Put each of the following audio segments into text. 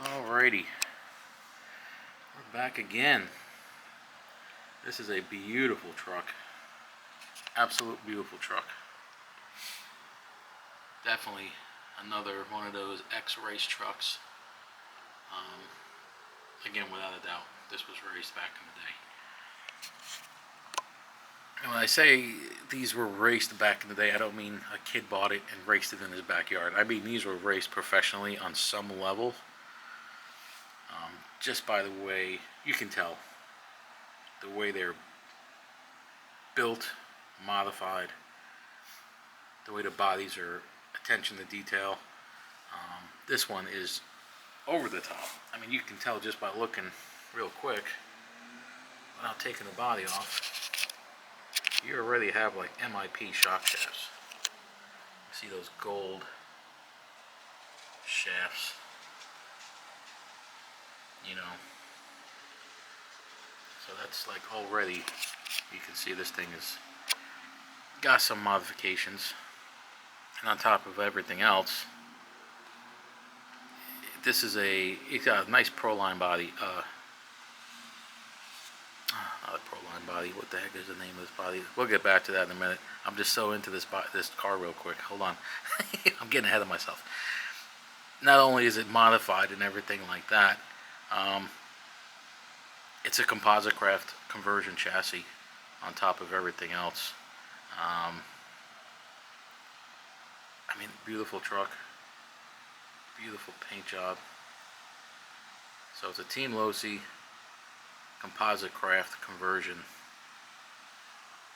Alrighty, we're back again. This is a beautiful truck. Absolute beautiful truck. Definitely another one of those X-race trucks. Again, without a doubt, this was raced back in the day. And when I say these were raced back in the day, I don't mean a kid bought it and raced it in his backyard. I mean these were raced professionally on some level. Just by the way, you can tell the way they're built, modified, the way the bodies are, attention to detail. This one is over the top. I mean, you can tell just by looking real quick without taking the body off. You already have like MIP shock shafts. You see those gold shafts, you know. So that's like already, you can see this thing has got some modifications. And on top of everything else, this is it's got a nice Proline body. Not a Proline body. What the heck is the name of this body? We'll get back to that in a minute. I'm just so into this car real quick. Hold on. I'm getting ahead of myself. Not only is it modified and everything like that, it's a composite craft conversion chassis on top of everything else. I mean, beautiful truck. Beautiful paint job. So it's a Team Losi composite craft conversion.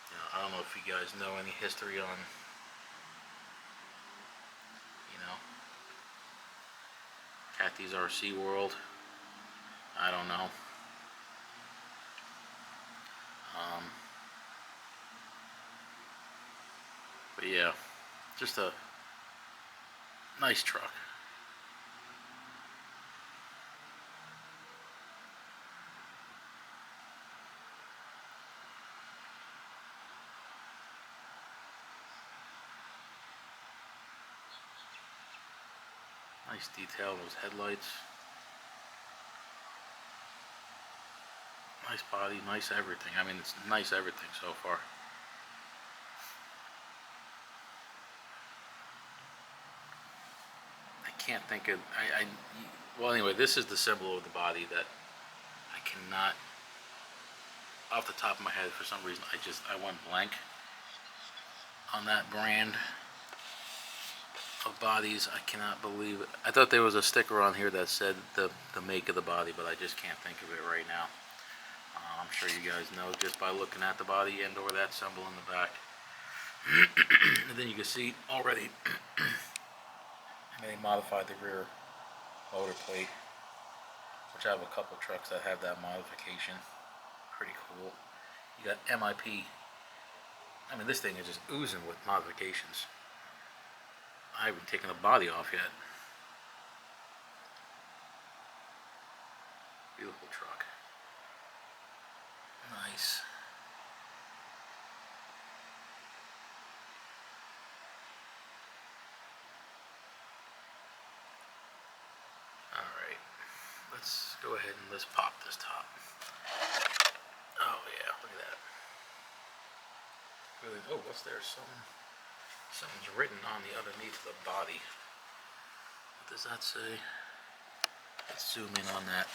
You know, I don't know if you guys know any history on, you know, Kathy's RC World. I don't know. But yeah, just a nice truck. Nice detail, those headlights. Nice body, nice everything. I mean, it's nice everything so far. I can't think of, well anyway, this is the symbol of the body that I cannot, off the top of my head, for some reason, I went blank on that brand of bodies. I cannot believe it. I thought there was a sticker on here that said the make of the body, but I just can't think of it right now. I'm sure you guys know just by looking at the body and or that symbol in the back. And then you can see already they modified the rear motor plate, which I have a couple trucks that have that modification. Pretty cool. You got MIP. I mean, this thing is just oozing with modifications. I haven't taken the body off yet. Beautiful truck. Nice. Alright, let's go ahead and let's pop this top. Oh yeah, look at that. Really, oh, what's there? Something's written on the underneath of the body. What does that say? Let's zoom in on that.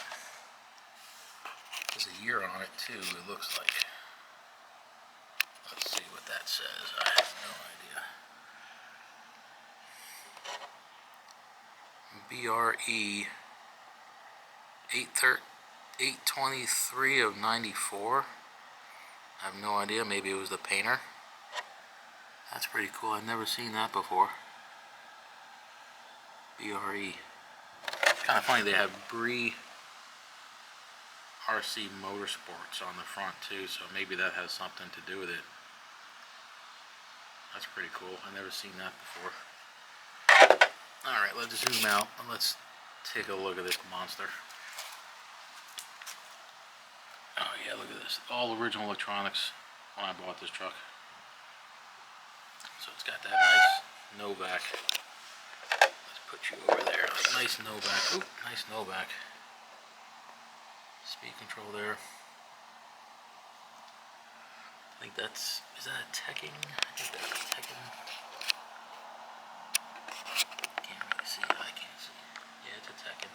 There's a year on it too, it looks like. Let's see what that says. I have no idea. BRE 823 of 94. I have no idea. Maybe it was the painter. That's pretty cool. I've never seen that before. BRE. It's kind of funny they have Bree RC Motorsports on the front too, so maybe that has something to do with it. That's pretty cool. I've never seen that before. Alright, let's zoom out and let's take a look at this monster. Oh yeah, look at this. All original electronics when I bought this truck. So it's got that nice Novak. Let's put you over there. Nice no back. Oop, nice no back. Speed control there. I think that's, is that a teching? I think that's a teching. Can't really see. I can't see. Yeah, it's a teching.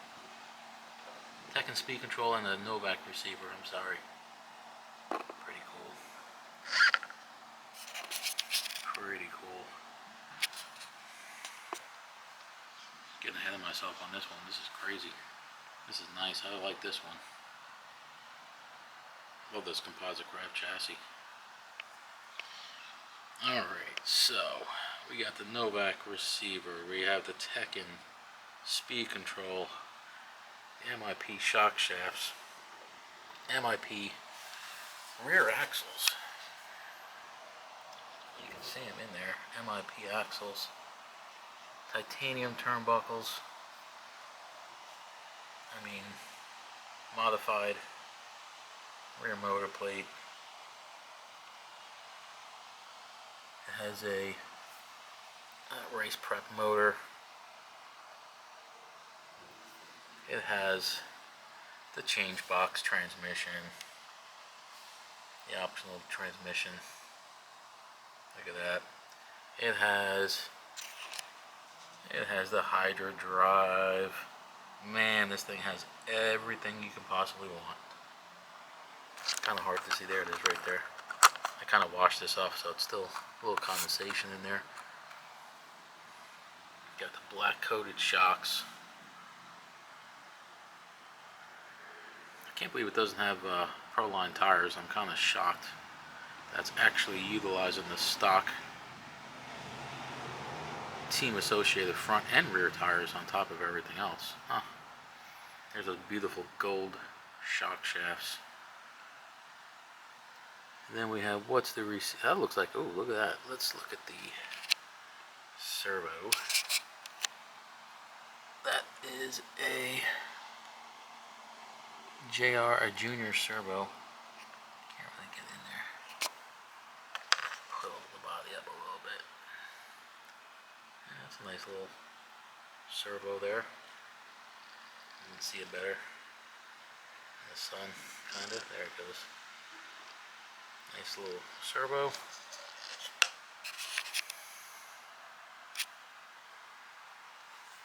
Teching speed control and a Novak receiver. I'm sorry. Pretty cool. Pretty cool. Getting ahead of myself on this one. This is crazy. This is nice. I like this one. Love this composite craft chassis. Alright, so we got the Novak receiver. We have the Tekken speed control. MIP shock shafts. MIP rear axles. You can see them in there. MIP axles. Titanium turnbuckles. I mean, modified rear motor plate. It has a race prep motor. It has the change box transmission, the optional transmission. Look at that. It has the Hydra drive. Man, this thing has everything you can possibly want. Kind of hard to see. There it is right there. I kind of washed this off, so it's still a little condensation in there. Got the black coated shocks. I can't believe it doesn't have Proline tires. I'm kind of shocked. That's actually utilizing the stock team associated front and rear tires on top of everything else. Huh. There's those beautiful gold shock shafts. And then we have, what's the that looks like, oh, look at that. Let's look at the servo. That is a a junior servo. Can't really get in there. Pull the body up a little bit. Yeah, that's a nice little servo there. You can see it better in the sun, kind of. There it goes. Nice little servo.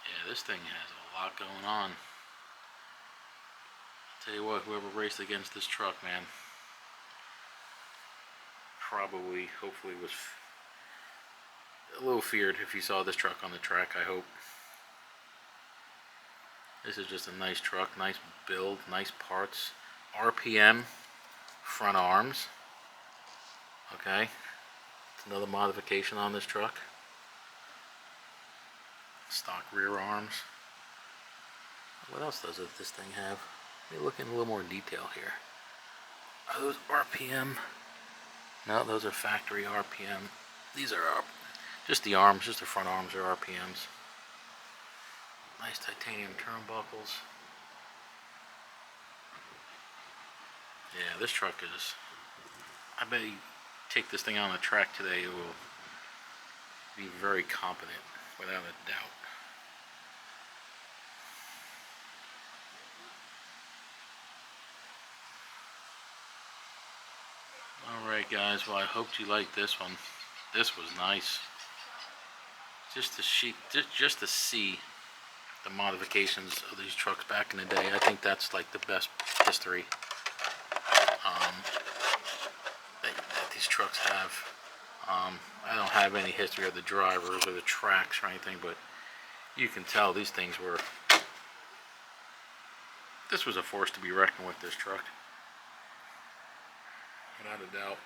Yeah, this thing has a lot going on. Tell you what, whoever raced against this truck, man, probably, hopefully, was a little feared if you saw this truck on the track, I hope. This is just a nice truck, nice build, nice parts. RPM front arms. Okay, it's another modification on this truck. Stock rear arms. What else does this thing have? Let me look in a little more detail here. Are those RPM? No, those are factory RPM. These are just the arms, just the front arms are RPMs. Nice titanium turnbuckles. Yeah, this truck is, I bet you take this thing on the track today, it will be very competent, without a doubt. Alright guys, well I hoped you liked this one. This was nice. Just to see the modifications of these trucks back in the day. I think that's like the best history that these trucks have. I don't have any history of the drivers or the tracks or anything, but you can tell these things were, this was a force to be reckoned with, this truck. Without a doubt.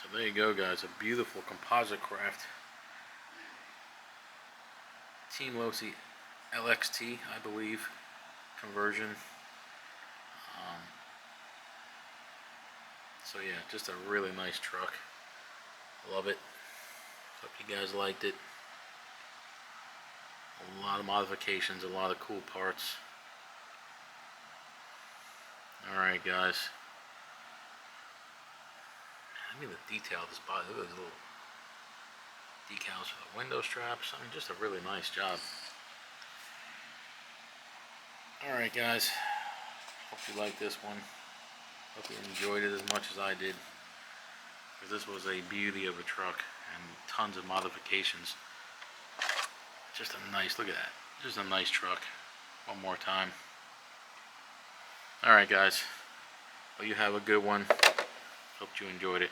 So there you go guys, a beautiful composite craft. Team Losi LXT, I believe, conversion. So yeah, just a really nice truck. Love it. Hope you guys liked it. A lot of modifications, a lot of cool parts. Alright guys. I mean the detail of this body, look at this little decals for the window straps. I mean, just a really nice job. Alright guys, hope you liked this one. Hope you enjoyed it as much as I did. Because this was a beauty of a truck and tons of modifications. Just a nice, look at that. Just a nice truck. One more time. Alright guys, well, you have a good one. Hope you enjoyed it.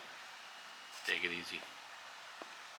Take it easy.